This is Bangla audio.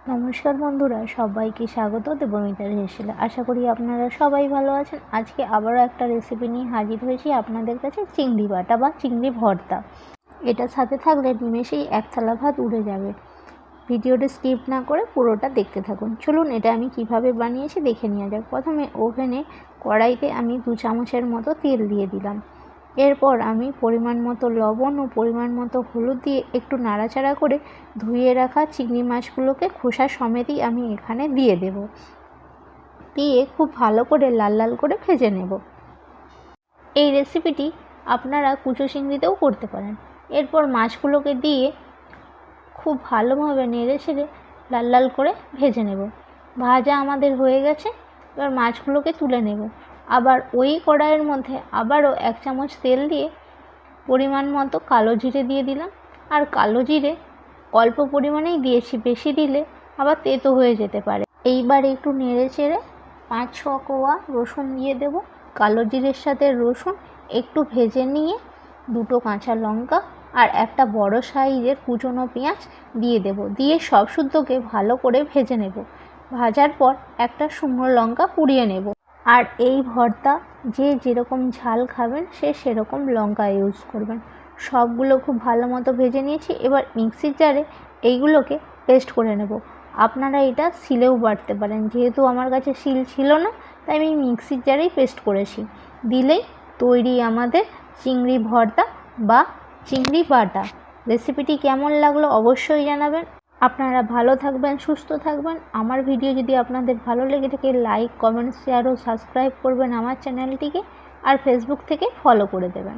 নমস্কার বন্ধুরা, সবাইকে স্বাগত দেবমিতার হেসেলে। আশা করি আপনারা সবাই ভালো আছেন। আজকে আবারও একটা রেসিপি নিয়ে হাজির হয়েছি আপনাদের কাছে, চিংড়ি বাটা বা চিংড়ি ভর্তা। এটা সাথে থাকলে নিমেষেই এক থালা ভাত উড়ে যাবে। ভিডিওটা স্কিপ না করে পুরোটা দেখতে থাকুন। চলুন এটা আমি কিভাবে বানিয়েছি দেখে নেওয়া যাক। প্রথমে ওভেনে কড়াইতে আমি 2 চামচের মতো তেল দিয়ে দিলাম। এরপর আমি পরিমাণ মতো লবণ ও পরিমাণ মতো হলুদ দিয়ে একটু নাড়াচাড়া করে ধুয়ে রাখা চিংড়ি মাছগুলোকে খোসা সমেতই আমি এখানে দিয়ে দেব। দিয়ে খুব ভালো করে লাল লাল করে ভেজে নেব। এই রেসিপিটি আপনারা কুচো চিংড়িতেও করতে পারেন। এরপর মাছগুলোকে দিয়ে খুব ভালোভাবে নেড়ে ছেড়ে লাল লাল করে ভেজে নেব। ভাজা আমাদের হয়ে গেছে। এবার মাছগুলোকে তুলে নেব। আবার ওই কড়াইয়ের মধ্যে আবারও 1 চামচ তেল দিয়ে পরিমাণ মতো কালো জিরে দিয়ে দিলাম। আর কালো জিরে অল্প পরিমাণেই দিয়েছি, বেশি দিলে আবার তেতো হয়ে যেতে পারে। এইবার একটু নেড়ে চেড়ে 5-6 কোয়া রসুন দিয়ে দেব। কালো জিরের সাথে রসুন একটু ভেজে নিয়ে 2টো কাঁচা লঙ্কা আর একটা বড় সাইজের কুচনো পেঁয়াজ দিয়ে দেব। দিয়ে সব শুদ্ধকে ভালো করে ভেজে নেব। ভাজার পর একটা শুকনো লঙ্কা পুড়িয়ে নেব। আর এই ভর্তা যে যেরকম ঝাল খাবেন সে সেরকম লঙ্কা ইউজ করবেন। সবগুলো খুব ভালো মতো ভেজে নিয়েছি। এবার মিক্সির জারে এইগুলোকে পেস্ট করে নেব। আপনারা এটা শিলেও বাটতে পারেন, যেহেতু আমার কাছে শিল ছিল না তাই আমি মিক্সির জারেই পেস্ট করেছি। দিলেই তৈরি আমাদের চিংড়ি ভর্তা বা চিংড়ি বাটা। রেসিপিটি কেমন লাগলো অবশ্যই জানাবেন। আপনারা ভালো থাকবেন, সুস্থ থাকবেন। আমার ভিডিও যদি আপনাদের ভালো লেগে থাকে লাইক, কমেন্ট, শেয়ার ও সাবস্ক্রাইব করবেন আমার চ্যানেলটিকে। আর ফেসবুক থেকে ফলো করে দেবেন।